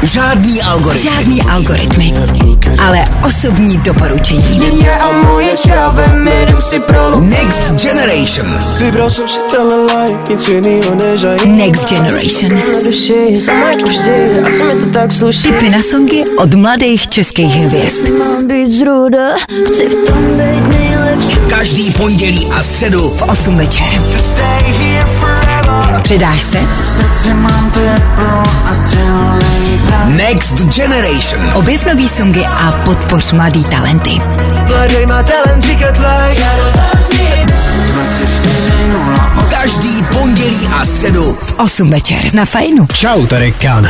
Žádný algoritmy, ale osobní doporučení. Next Generation. Next Generation. Tipy na songy od mladých českých hvězd. Každý pondělí a středu v 8 večer. Přidáš se? Next Generation. Objev nový songy a podpoř mladý talenty. Každý pondělí a středu v 8 večer na Fajnu. Čau, tady Kan.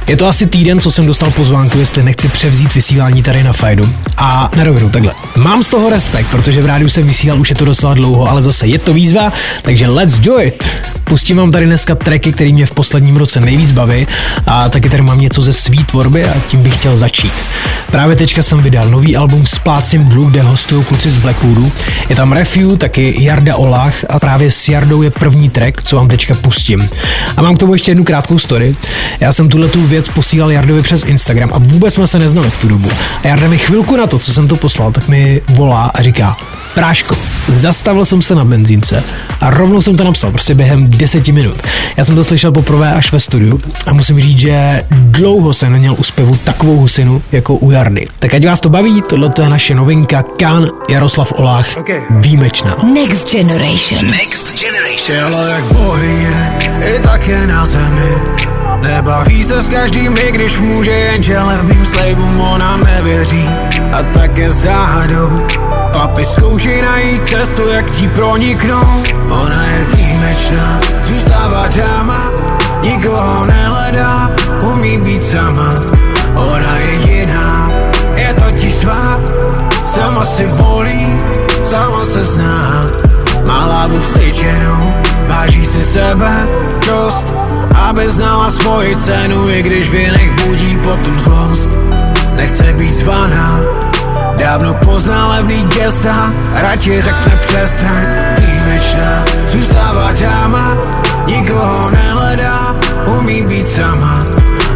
Je to asi týden, co jsem dostal pozvánku, jestli nechci převzít vysílání tady na Fajnu. A na rovinu takhle. Mám z toho respekt, protože v rádiu jsem vysílal, už je to docela dlouho, ale zase je to výzva, takže let's do it. Pustím vám tady dneska tracky, který mě v posledním roce nejvíc baví, a taky tady mám něco ze svý tvorby a tím bych chtěl začít. Právě teďka jsem vydal nový album Splácím dluh, kde hostují kluci z Blackwoodu. Je tam Refu, taky Jarda Olach a právě s Jardou je první track, co vám teďka pustím. A mám k tomu ještě jednu krátkou story. Já jsem tuhletu věc posílal Jardovi přes Instagram a vůbec jsme se neznali v tu dobu. A Jarda mi chvilku na to, co jsem to poslal, tak mi volá a říká: Práško, zastavil jsem se na benzínce a rovnou jsem to napsal, prostě během 10 minut. Já jsem to slyšel poprvé až ve studiu a musím říct, že dlouho jsem neměl u zpěvu takovou husinu jako u Jardy. Tak ať vás to baví, tohle je naše novinka Kan, Jaroslav Olach, výjimečná. Next Generation. Next Generation. Tělo jak bohyně, i tak je na zemi. Nebaví se s každým, i když může, jenže levným slibům ona nevěří. A tak je záhadou. Chlapi zkouší najít cestu, jak ti proniknou. Ona je výjimečná, zůstává dáma, nikoho nehledá, umí být sama. Ona je jiná, je totiž svá, sama si volí, sama se zná. Má hlavu vstyčenou, váží si sebe dost, aby znala svoji cenu, i když v jiných budí potom zlost. Nechce být zvaná, dávno pozná levný gesta, radši řekne přestaň. Výjimečná, zůstává dáma, nikoho nehledá, umí být sama.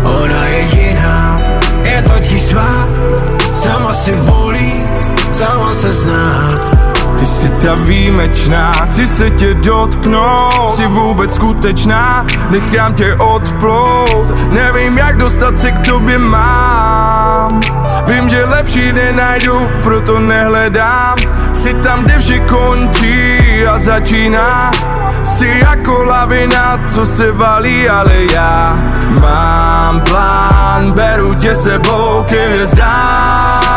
Ona je jiná, je totiž svá, sama si volí, sama se zná. Ty jsi ta výjimečná, chci se tě dotknout. Jsi vůbec skutečná, nechám tě odplout. Nevím, jak dostat se k tobě mám. Vím, že lepší nenajdu, proto nehledám. Jsi tam, kde vše končí a začíná. Jsi jako lavina, co se valí, ale já mám plán, beru tě sebou k hvězdám.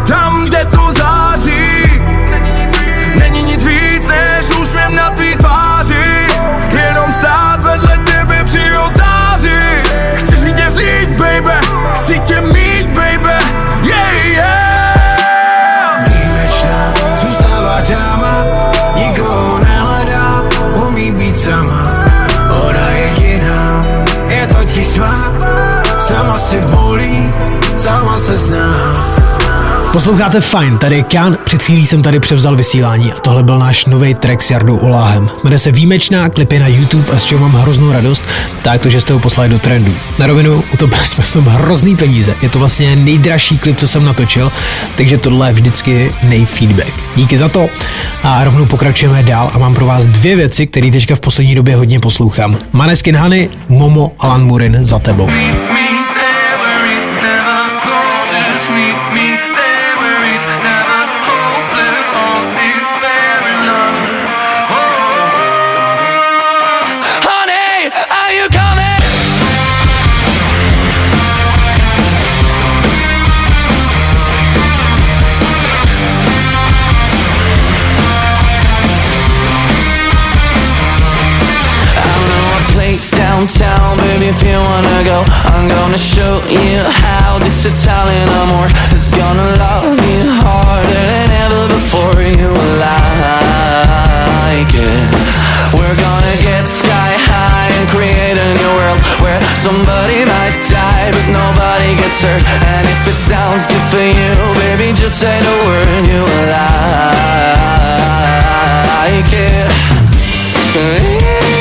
Tam, kde to září, není nic víc než úsměv na tvý tváři. Jenom stát vedle tebe při oltáři. Chci si tě vzít, baby, chci tě mít, baby, yeah, yeah. Výjimečná, zůstává dáma, nikoho nehledá, umí být sama. Ona je jiná, je totiž svá, sama si volí, sama se zná. Posloucháte Fajn, tady je Kan, před chvílí jsem tady převzal vysílání a tohle byl náš nový track s Jardou Oláhem. Jmenuje se Výjimečná, klip je na YouTube a s čeho mám hroznou radost, tak to, že jste ho poslali do trendu. Na rovinu, utopili jsme v tom hrozný peníze, je to vlastně nejdražší klip, co jsem natočil, takže tohle je vždycky nejfeedback. Díky za to a rovnou pokračujeme dál a mám pro vás dvě věci, které teďka v poslední době hodně poslouchám. Maneskin Honey, Momo, Alan Murin, Za tebou. Downtown, baby, if you wanna go, I'm gonna show you how this Italian amor is gonna love you harder than ever before. You will like it. We're gonna get sky high and create a new world where somebody might die but nobody gets hurt. And if it sounds good for you, baby, just say the word. You will like it.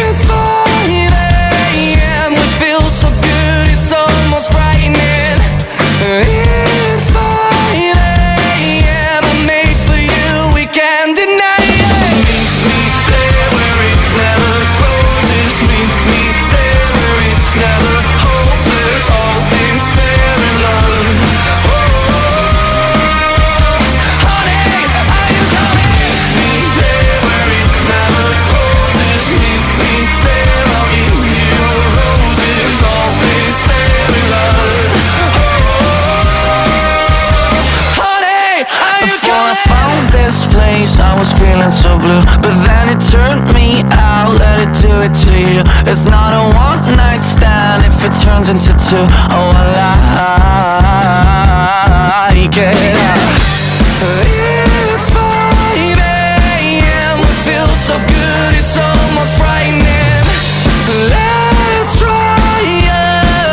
It's 4 AM, we feel so good, it's almost Friday. days I was feeling so blue, but then it turned me out. Let it do it to you. It's not a one night stand if it turns into two. Oh, I like it. It's 5 a.m. It feels so good, it's almost frightening. Let's try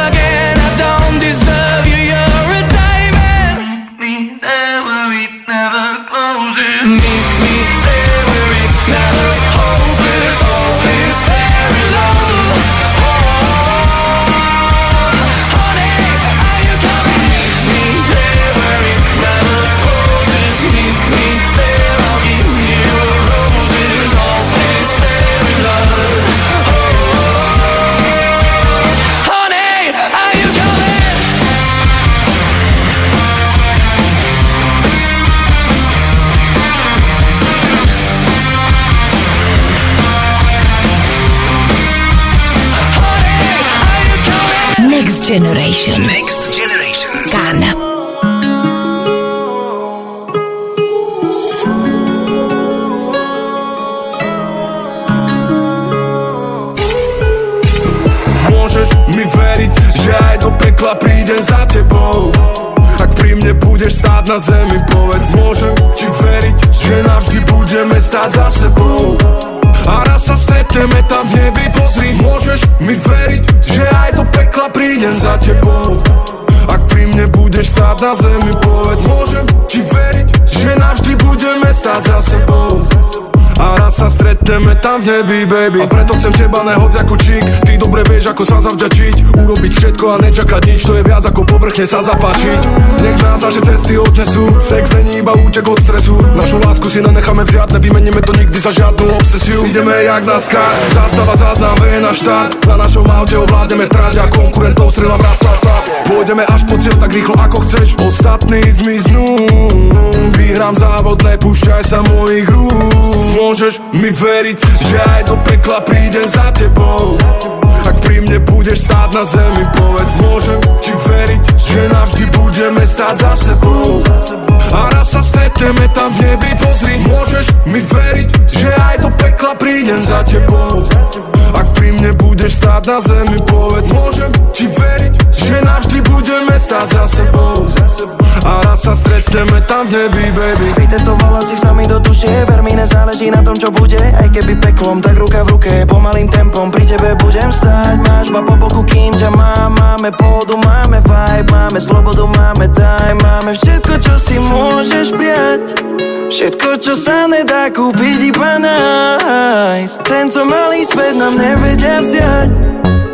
again. I don't deserve you, you're a diamond. Meet me there where it never closes. Meet me there where it's never hopeless. All is fairy love. Oh, honey, are you coming? Meet me there where it never closes. Meet me there, I'll give you roses. All is fairy love. Oh, honey, are you coming? Next Generation. Next Generation. Kan. Môžeš mi veriť, že aj do pekla prídem za tebou. Ak pri mne budeš stáť na zemi, povedz. Môžem ti veriť, že navždy budeme stáť za sebou. A raz sa stretneme tam v nebi, pozri. Môžeš mi veriť, že aj do pekla prídem za tebou. Ak pri mne budeš stáť na zemi, povedz. Môžem ti veriť, že navždy budeme stáť za sebou. A raz sa stretneme tam v nebi, baby. A preto chcem teba nehoď ako čík. Ty dobre vieš, ako sa zavďačiť. Urobiť všetko a nečakať nič. To je viac ako povrchne sa zapáčiť. Nech nás naše cesty odnesú. Sex není iba útek od stresu. Našu lásku si nenecháme vziať. Nevymeníme to nikdy za žiadnu obsesiu. Ideme jak na skar. Zástava záznam, je na štart. Na našom aute ovládneme trať a konkurentov strieľam ratata. Pôjdeme až po cieľ tak rýchlo ako chceš. Ostatní zmiznú. Vyhrám závod, nepúšťaj sa mojich rúk. Môžeš mi veriť, že aj do pekla prídem za tebou. Ak pri mne budeš stáť na zemi, povedz. Môžem ti veriť, že navždy budeme stáť za sebou. A raz sa stretneme tam v nebi, pozri. Môžeš mi veriť, že aj do pekla prídem za tebou. Ak pri mne budeš stáť na zemi, povedz. Môžem ti veriť, že navždy budeme stáť za sebou. A raz sa stretneme tam v nebi, baby. Vytetovala si sa mi do duše, ver mi nezáleží na tom, čo bude. Aj keby peklom, tak ruka v ruke, pomalým tempom pri tebe budem stáť. Máš ma po boku, kým ťa mám. Máme pohodu, máme vibe, máme slobodu, máme time. Máme všetko, čo si môžeš prijať. Všetko, čo sa nedá kúpiť, iba nájsť. Tento malý svet nám nevedia vziať.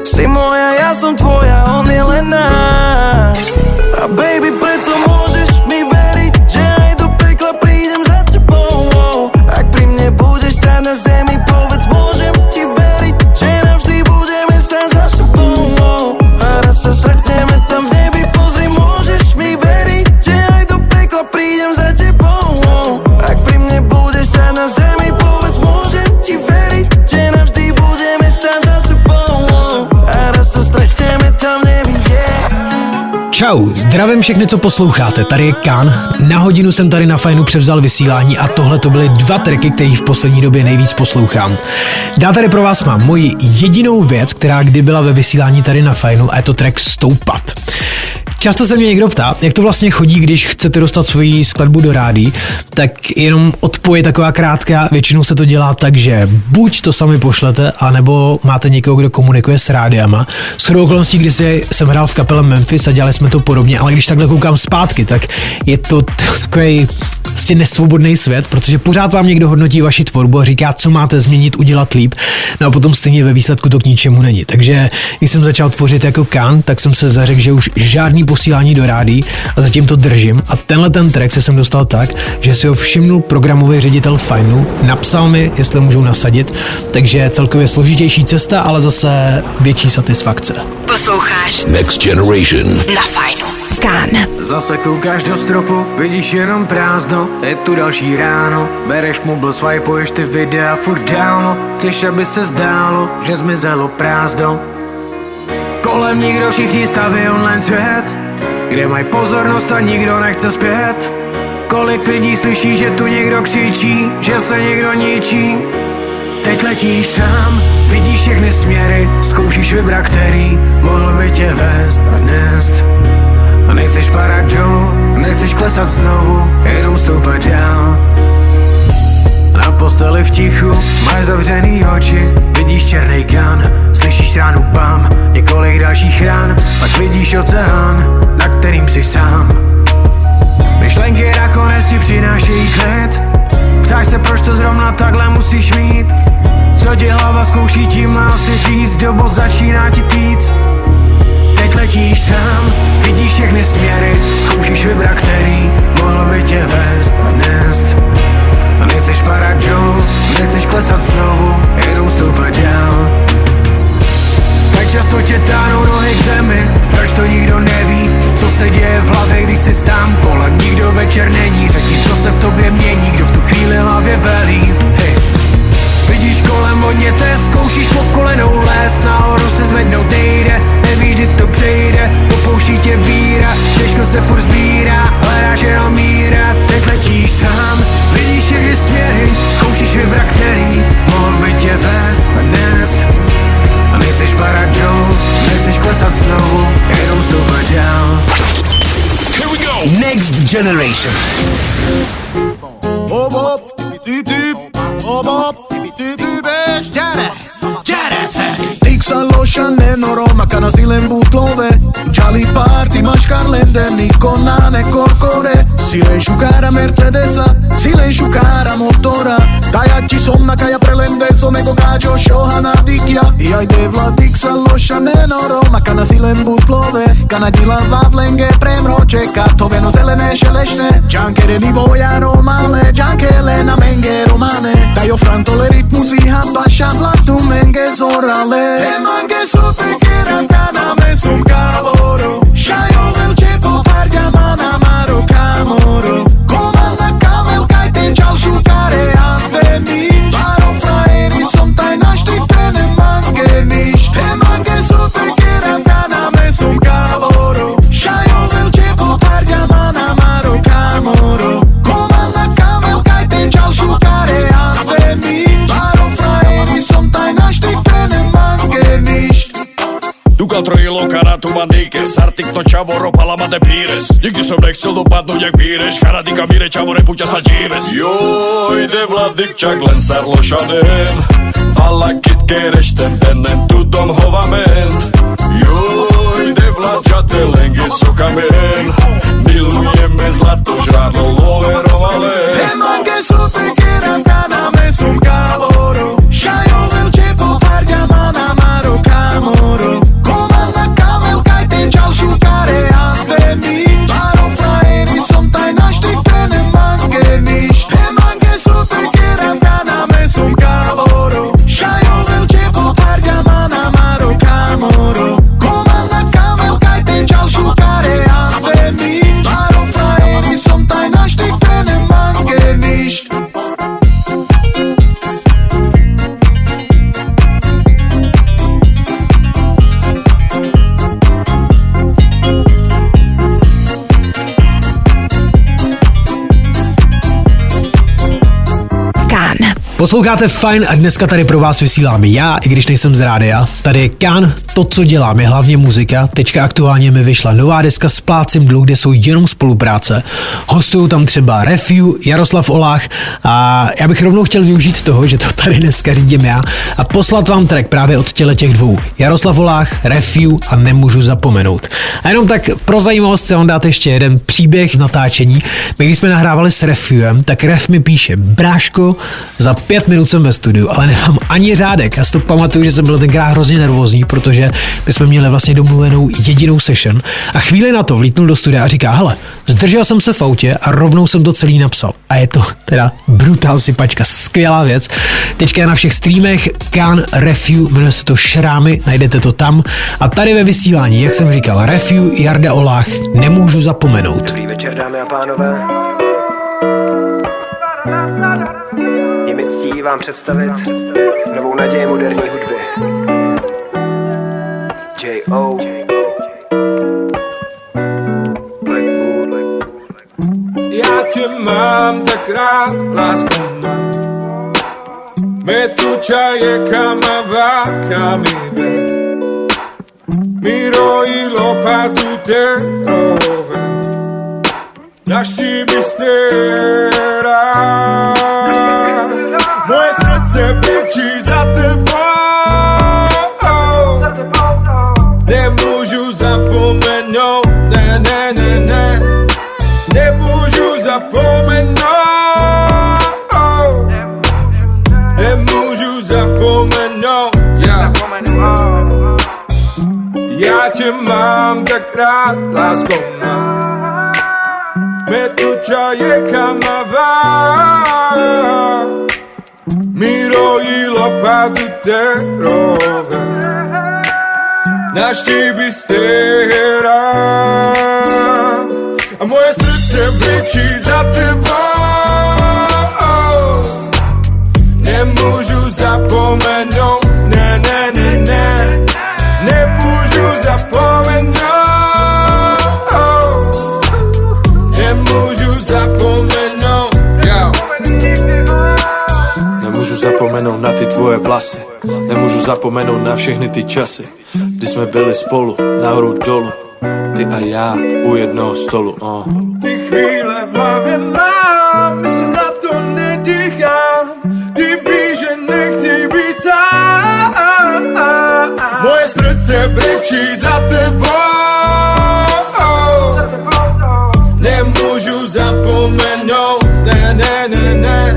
Si moja, ja som tvoja, on je len náš. A baby, preto môžeš mi veriť, že aj do pekla prídem za tebou. Ak pri mne budeš stáť na zemi, povedz. Môžem ti veriť, že navždy budeme stáť za sebou. A raz sa stretneme tam v nebi, pozri. Môžeš mi veriť, že aj do pekla prídem za tebou. Ak pri mne budeš stáť na zemi, povedz. Môžem ti veriť, že navždy budeme stáť za sebou. A raz sa stretneme tam v nebi, Čau, zdravím všechny, co posloucháte, tady je Kan. Na hodinu jsem tady na Fajnu převzal vysílání a tohle to byly 2 tracky, který v poslední době nejvíc poslouchám. Dál tady pro vás mám moji jedinou věc, která kdy byla ve vysílání tady na Fajnu, a je to track Stoupat. Často se mě někdo ptá, jak to vlastně chodí, když chcete dostat svoji skladbu do rádií, tak jenom odpověď taková krátká, většinou se to dělá tak, že buď to sami pošlete, anebo máte někoho, kdo komunikuje s rádiama. Shodou okolností, když jsem hrál v kapele Memphis a dělali jsme to podobně, ale když takhle koukám zpátky, tak je to takový prostě nesvobodný svět, protože pořád vám někdo hodnotí vaši tvorbu a říká, co máte změnit, udělat líp, no a potom stejně ve výsledku to k ničemu není. Takže když jsem začal tvořit jako Kan, tak jsem se zařekl, že už žádný posílání do rádií a zatím to držím. A tenhle ten track se jsem dostal tak, že si ho všimnul programový ředitel Fajnu, napsal mi, jestli ho můžou nasadit, takže celkově složitější cesta, ale zase větší satisfakce. Posloucháš Next Generation. na Fajnu. Kan. Zase koukáš do stropu, vidíš jenom prázdno. Je tu další ráno, bereš mobil, swipuješ ty videa furt dávno. Chceš, aby se zdálo, že zmizelo prázdno. Kolem nikdo, všichni staví online svět, kde mají pozornost a nikdo nechce zpět. Kolik lidí slyší, že tu někdo křičí, že se někdo ničí. Teď letíš sám, vidíš všechny směry, zkoušíš vybrat, který mohl by tě vést a nést. A nechceš padat dolů, nechceš klesat znovu, jenom stoupat dál. Na posteli v tichu, máš zavřený oči, vidíš černý kan, slyšíš ránu bam, několik dalších rán, pak vidíš oceán, na kterým jsi sám. Myšlenky nakonec ti přinášejí klid, ptáš se, proč to zrovna takhle musíš mít. Co ti hlava zkouší, tím má si říct, dobo začíná ti týct. Teď letíš sám, vidíš všechny směry, zkoušíš vybrat, který mohl by tě vést a nést. A nechceš padat dolů, nechceš klesat znovu, jenom stoupat dál. Tak často tě táhnou nohy k zemi, proč to nikdo neví, co se děje v hlavě, když jsi sám, kolem nikdo večer není. Řekni, co se v tobě mění, kdo v tu chvíli hlavě velí. Hej. Vidíš kolem hodně cest, zkoušíš po kolenou lézt, nahoru se zvednout nejde, nevíš, kdy to přejde, popouští tě víra, těžko se furt sbírá, hledáš jenom míra. Teď letíš sám, vidíš všechny směry, zkoušíš vybrat, který mohl by tě vést a nést. A nechceš padat dolů, nechceš klesat znovu, jenom stoupat dál. Here we go. Next generation. Neno Roma, Canasilen butlove Gialli parti, mașcarlende Niconane, corcore Silencio cara Mercedesa Silencio cara motora Kaja ci somna, kaja prelende Sonego gađo šohana dikja I ajde vladik sa loša Neno Roma, Canasilen butlove Kanadila vavlenge premroče Katoveno zelene šelešne Džankere nivoja romale Džankele na menge romane Tajo frantole ritmu ziha Paša vlatu menge zorale Mange super keravkana me sum caloro Shayo velce popardia mana maro camoro Comanda camel kai te čal šukare ande mi Paro fraeri som taj našti tene mange niš Te mange super keravkana me sum caloro Shayo velce popardia mana maro camoro Comanda camel kai te čal šukare ande mi Paro fraeri som taj našti tene mange niš Duka trojilo karatu mandíke, sartik to čavoro, palama de píres. Nikdy som nechcel dopadnúť jak píreš, charadika mire čavore, puťa sa díves. Jo, ide vladik čak len sarlošanen, valakit keresten tennen tudom hovament. Jo, ide vlačate lengi sokamen, milujeme zlato žrádlo loverovale. Temange super keravkana me sum caloro, shayo velce popardia mana maro camoro. Čal šukare ande mi Paro fraeri som taj našti tene mange niš Te mange super keravkana me sum caloro Shayo velce popardia mana maro camoro Komanda kamel kaj te čal šukare ande mi Paro fraeri som taj našti tene mange niš Posloucháte Fajn a dneska tady pro vás vysílám já, i když nejsem z rádia. Tady je Kan, to, co dělám, je hlavně muzika. Teďka aktuálně mi vyšla nová deska s Plácem dluh, kde jsou jenom spolupráce. Hostují tam třeba Refiu, Jaroslav Olách a já bych rovnou chtěl využít toho, že to tady dneska řídím já a poslat vám track právě od těch dvou. Jaroslav Olách, Refiu a Nemůžu zapomenout. A jenom tak pro zajímavost se vám dát ještě jeden příběh z natáčení. My když jsme nahrávali s Refiuem, tak Ref mi píše: Bráško, za 5 minut jsem ve studiu, ale nemám ani řádek. Já si to pamatuju, že jsem byl tenkrát hrozně nervózní, protože my jsme měli vlastně domluvenou jedinou session a chvíli na to vlítnul do studia a říká: hele, zdržel jsem se v autě a rovnou jsem to celý napsal. A je to teda brutál sypačka, skvělá věc. Teďka je na všech streamech Kan Refiu, jmenuje se to Šrámy, najdete to tam. A tady ve vysílání, jak jsem říkal, Refiu, Jarda Olách, Nemůžu zapomenout. Dobrý večer, dámy a pánové. Je mi ctí vám představit novou naději moderní hudby. J.O. Blackwood. Já tě mám tak rád, lásko má. Me tu čaje kamava kamide. Miro i lopatu te rove. Naštívy stěra. Moje srdce běčí za tebou. Nemůžu zapomenout, ne, ne, ne, ne. Nemůžu zapomenout. Nemůžu zapomenout, yeah. Já tě mám tak rád, lásko má. Me tu čaje kamava. Miro i lopatu te rove. Naštíví stěra. A moje srdce běčí za tebou. Nemůžu zapomenout, ne, ne, ne, ne. Nemůžu zapomenout. Nemůžu zapomenout, yeah. Nemůžu zapomenout na ty tvoje vlasy. Nemůžu zapomenout na všechny ty časy, kdy jsme byli spolu, nahoru dolu. Ty a já u jednoho stolu, Ty chvíle v hlavě mám, myslím na to nedýchám. Ty víš, že nechci být sám. Moje srdce brečí za tebou. Nemůžu zapomenout, ne, ne, ne, ne.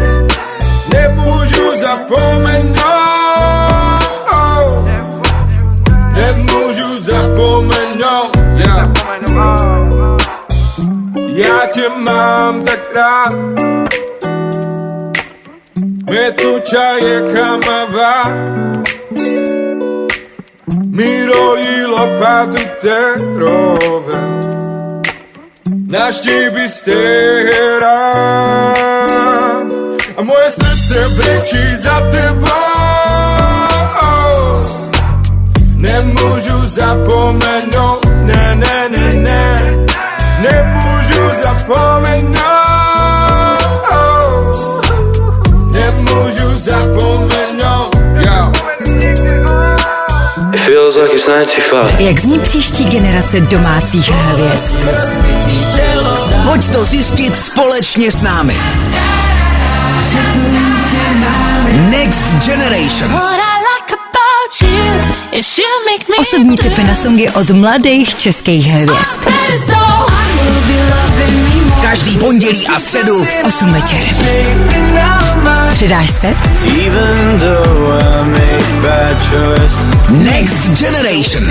Nemůžu zapomenout. Nemůžu zapomenout, yeah. Já tě mám tak rád. Me tu čaje kamava. Miro i lopatu te rove. Naštíví stěra. A moje srdce brečí za tebou. Nemůžu zapomenout, ne, ne, ne, ne. Nemůžu zapomenout. Nemůžu zapomenout, yeah. It feels like it's 95. Jak zní příští generace domácích hvězd? Pojď to zjistit společně s námi. Next Generation. Osobní tipy na songy od mladých českých hvězd. Každý pondělí a středu V 8 večer. Přidáš se? Next Generation.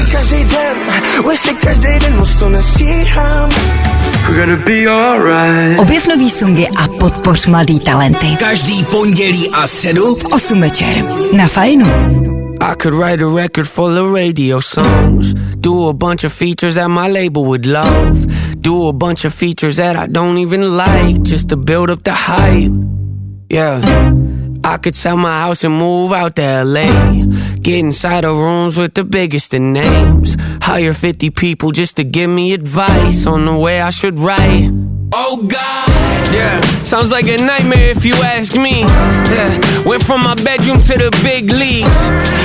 Objev nový songy a podpoř mladý talenty. Každý pondělí a středu V 8 večer. Na Fajnu. I could write a record full of radio songs. Do a bunch of features that my label would love. Do a bunch of features that I don't even like, just to build up the hype. Yeah. I could sell my house and move out to LA. Get inside of rooms with the biggest of names. Hire 50 people just to give me advice on the way I should write. Oh God, yeah, sounds like a nightmare if you ask me. Yeah, went from my bedroom to the big leagues.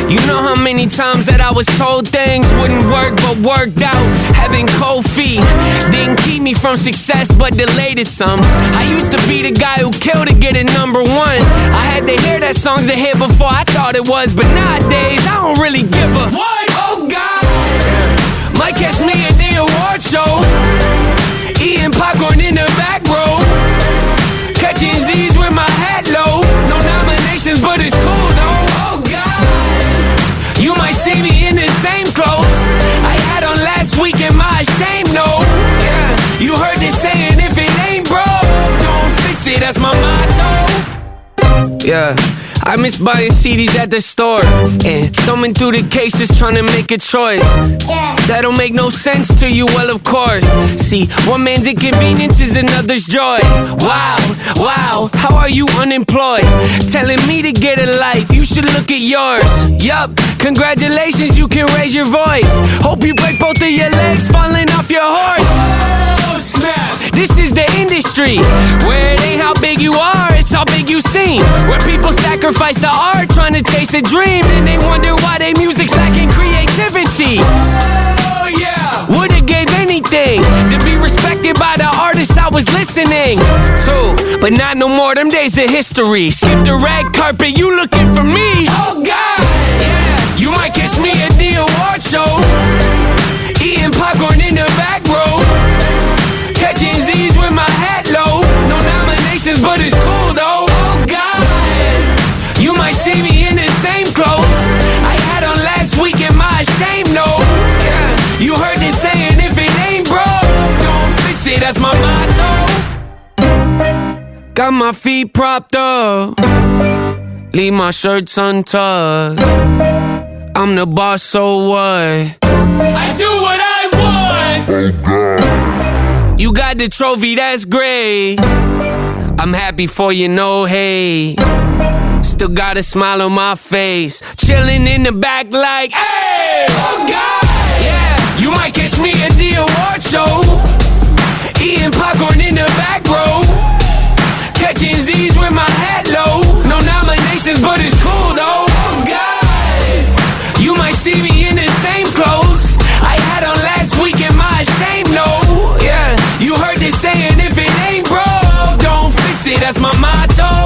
You know how many times that I was told things wouldn't work but worked out. Having cold feet didn't keep me from success but delayed it some. I used to be the guy who killed to get it #1. I had to hear that song's a hit before I thought it was, but nowadays I don't really give a what. Oh God, might catch me at the award show, eating popcorn in the back row, catching Z's with my hat low. No nominations, but it's cool though. Oh God, you might see me in the same clothes I had on last week in my shame note. Yeah, you heard this saying, if it ain't broke, don't fix it. That's my motto. Yeah, I miss buying CDs at the store and thumbing through the cases trying to make a choice. That'll make no sense to you, well of course. See, one man's inconvenience is another's joy. Wow, wow, how are you unemployed? Telling me to get a life, you should look at yours. Yup, congratulations, you can raise your voice. Hope you break both of your legs falling off your horse. Oh snap, this is the industry where they scene where people sacrifice the art trying to chase a dream, and they wonder why their music's lacking creativity. Oh yeah, would've gave anything to be respected by the artists I was listening to, but not no more. Them days of history. Skip the red carpet, you looking for me? Oh God, yeah. You might catch me at the award show, eating popcorn in the back row, catching Z's with my hat low. No nominations, but it's cool though. Oh God, you might see me in the same clothes I had on last week in my shame note. Yeah, you heard this saying, if it ain't broke, don't fix it. That's my motto. Got my feet propped up, leave my shirts untucked. I'm the boss, so what? I do what I want. Oh God. You got the trophy, that's great. I'm happy for you, no hate. Still got a smile on my face, chilling in the back like, hey, oh God, yeah. You might catch me at the award show, eating popcorn in the back row, catching Z's with my hat low. No nominations, but it's cool though. Oh God, you might see me in the same clothes I had on last week in my shame note. Yeah, you heard this saying, if it ain't broke, don't fix it. That's my motto.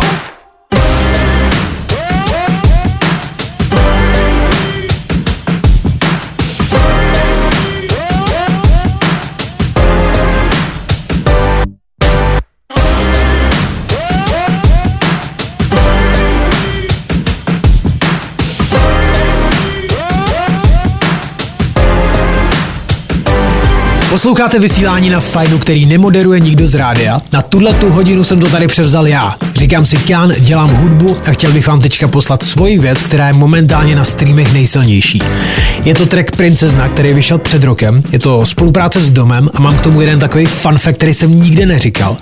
Posloucháte vysílání na Fajnu, který nemoderuje nikdo z rádia. Na tuhletu hodinu jsem to tady převzal já. Říkám si Kán, dělám hudbu a chtěl bych vám teďka poslat svoji věc, která je momentálně na streamech nejsilnější. Je to track Princezna, který vyšel před rokem. Je to spolupráce s Domem a mám k tomu jeden takový fun fact, který jsem nikde neříkal.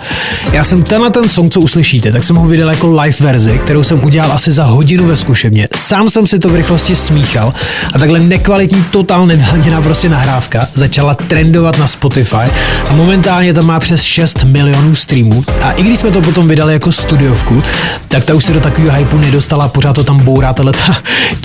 Já jsem ten song, co uslyšíte, tak jsem ho vydal jako live verzi, kterou jsem udělal asi za hodinu ve zkušebně. Sám jsem si to v rychlosti smíchal a takhle nekvalitní, totál nevyladěná prostě nahrávka začala trendovat na Spotify a momentálně tam má přes 6 milionů streamů. A i když jsme to potom vydali jako studiovku, tak ta už se do takového hypeu nedostala, pořád to tam bourá tahleta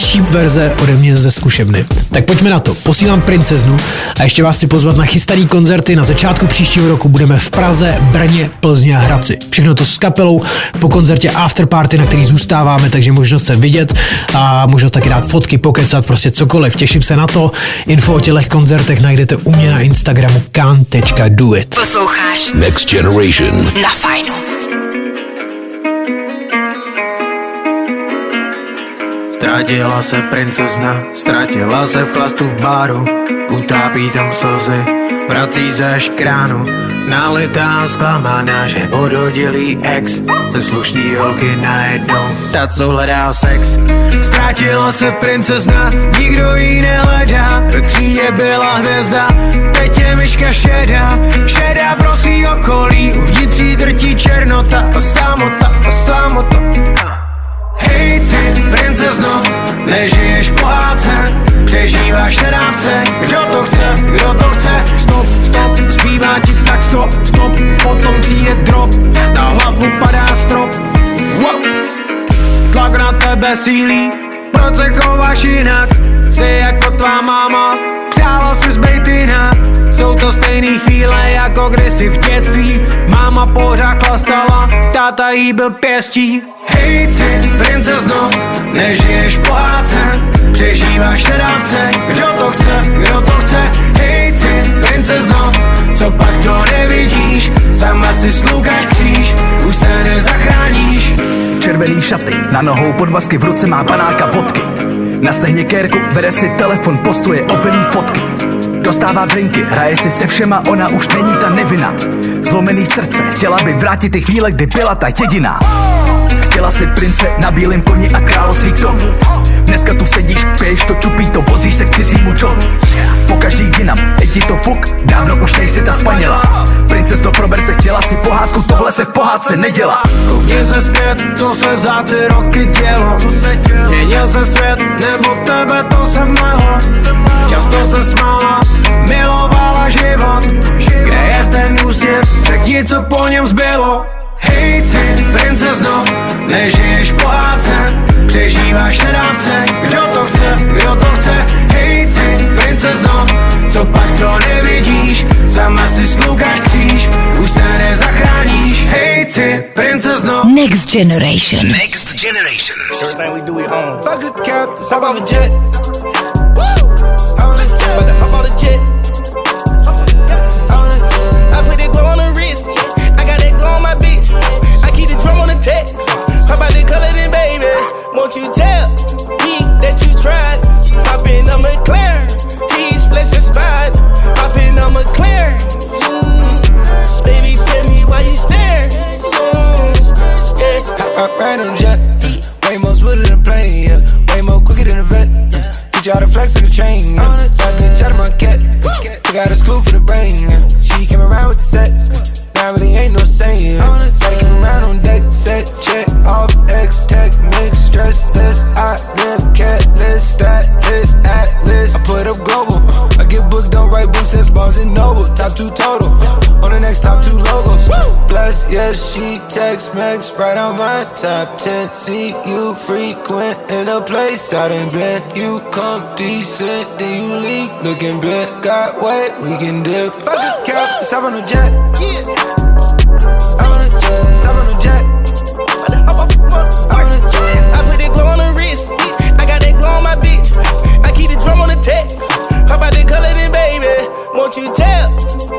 cheap verze ode mě ze zkušebny. Tak pojďme na to. Posílám Princeznu a ještě vás chci pozvat na chystaný koncerty. Na začátku příštího roku budeme v Praze, Brně, Plzni a Hradci. Všechno to s kapelou, po koncertě afterparty, na který zůstáváme, takže možnost se vidět a možnost taky dát fotky, pokecat, prostě cokoliv. Těším se na to. Info o těchto koncertech najdete u mě na Instagramu kan.doit. Posloucháš Next Generation na Fajnu. Ztratila se princezna, ztratila se v chlastu v baru, utápí tam slzy, vrací se až k ránu, nalitá zklamaná, že odhodilý ex, ze slušný holky najednou, ta co hledá sex. Ztratila se princezna, nikdo jí nehledá, ve třídě byla hvězda, teď je myška šedá, šedá pro svý okolí, uvnitří drtí černota a samota. Hej ty, princezno, nežiješ pohádce, přežíváš nedávce. Kdo to chce, stop, zbývá ti tak stop, potom přijde drop, na hlavu padá strop. Wow. Tlak na tebe sílí, proč se chováš jinak, jsi jako tvá máma, přála si zbejt jinak. Jsou to stejný chvíle, jako kdysi v dětství, máma pořád chlastala, táta jí byl pěstí. Hej ty, princezno, nežiješ pohádce, přežíváš nedávce. Kdo to chce, hej ty, princezno, co pak to nevidíš, sama si slukáš kříž, už se nezachráníš. Červený šaty, na nohou podvazky, v ruce má panáka vodky, na stehně kérku, bere si telefon, postuje opilý fotky. Dostává drinky, hraje si se všema, ona už není ta nevina. Zlomený srdce, chtěla by vrátit ty chvíle, kdy byla ta jediná. Chtěla si prince na bílém koni a království k tomu. Dneska tu sedíš, piješ to, čupí to, vozíš se k cizímu domu. Po každý dinam, teď ti to fuk, dávno už nejsi ta spaněla. Princezno, prober se, chtěla si pohádku, tohle se v pohádce nedělá. Koukni se zpět, co se za ty roky dělo. Změnil se svět, nebo v tebe to se mlelo. Často se smála, milovala život. Kde je ten úsměv, řekni, co po něm zbylo. Hej ty, princezno, nežiješ si sluka kříž, už se nezachráníš. Hej ty, princezno. Next Generation. Next Generation. Everything we do, we own. Fuck a cap, let's hop off a jet. Hop on a jet. I put that glow on the wrist. I got that glow on my bitch. I keep the drum on the tech. How about the color then, baby? Won't you tell me that you tried? Hop in a McLaren. Cheese, flesh, and spot. Hop in a McLaren. Baby, tell me why you staring. Hop right on jet. Way more smoother than plane, yeah. Way more quicker than a vet. Teach you how to flex like a train, yeah. That bitch out of my cat. Took out a school for the brain, yeah. She came around with the set. Now really ain't no saying, yeah. Gotta keep around on deck, set, check, off, X, tech, mix, stress, list, I live, cat list, stat list, atlas. I put up global. I get booked, don't write books, that's Barnes and Noble. Top 2 total. On the next top 2 logos. Bless, yes, she text Max right on my top 10. See you frequent in a place I done been. You come decent, then you leave looking bent. Got weight, we can dip. Fuck a cap, let's hop on a jet. I put that glow on the wrist. I got that glow on my bitch. I keep the drum on the tech. How about the color then, baby? Won't you tell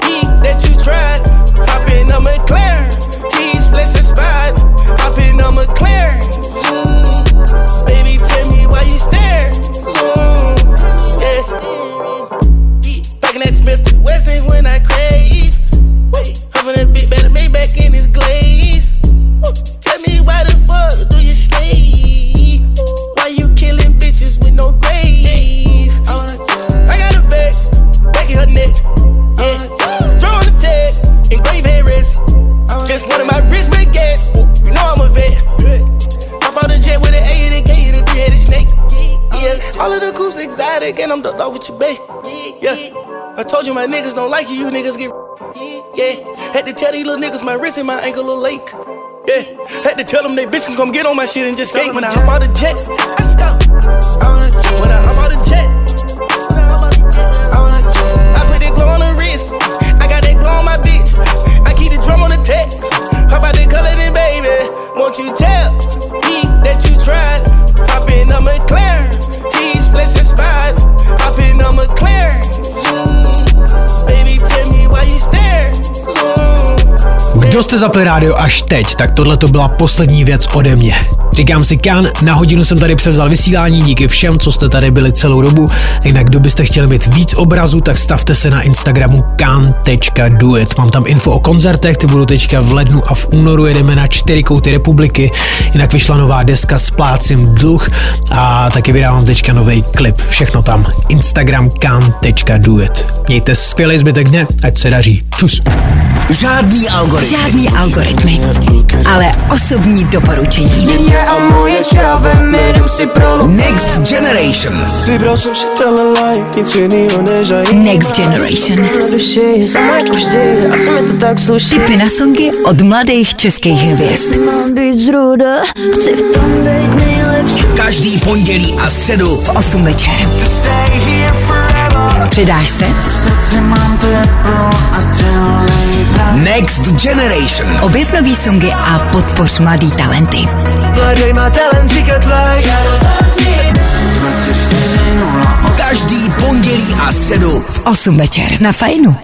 me that you tried? Hop in a McLaren. Cheese, flesh, and spot. Hop in a McLaren. Baby, tell me why you staring. Yes. Back in that Smith Wesson when I crave. Huffing that big better Maybach in his glaze. Tell me why the fuck do you slave? Why you killing bitches with no grave? I got a back in her neck. Yeah, draw on the tag, engraved headrest. Just one of my wrist baguettes. You know I'm a vet. Hop on the jet with an A and a K and a three-headed snake. Yeah, all of the coops exotic and I'm ducked off with your bae. Yeah, I told you my niggas don't like you, you niggas get. Yeah, had to tell these little niggas my wrist and my ankle a lake. Yeah, had to tell them they bitch can come get on my shit and just skate. When I hop out the jet, I stop. When I hop out the jet, I put that glow on the wrist. I got that glow on my bitch. I keep the drum on the tech. How about the color then, baby? Won't you tell me that you tried? Hop in a McLaren. Cheese, flesh, and spot. Hop in a McLaren. Baby, tell me why you staring. Kdo jste zapli rádio až teď, tak tohle to byla poslední věc ode mě. Říkám si Kan, na hodinu jsem tady převzal vysílání, díky všem, co jste tady byli celou dobu. Jinak kdo byste chtěli mít víc obrazů, tak stavte se na Instagramu kan.duet. Mám tam info o koncertech, ty budou teďka v lednu a v únoru, jedeme na 4 kouty republiky. Jinak vyšla nová deska Splácím dluh a taky vydávám teďka nový klip. Všechno tam. Instagram kan.duet. Mějte skvělý zbytek dne, ať se daří. Čus. Žádný algoritmy. Žádný algoritmy, ale osobní doporučení. Next Generation. Next Generation. Tipy na songy od mladých českých hvězd. Každý pondělí a středu v 8 večer. Přidáš se? Next Generation. Objev nový songy a podpoř mladý talenty. Každý pondělí a středu v 8 večer na Fajnu.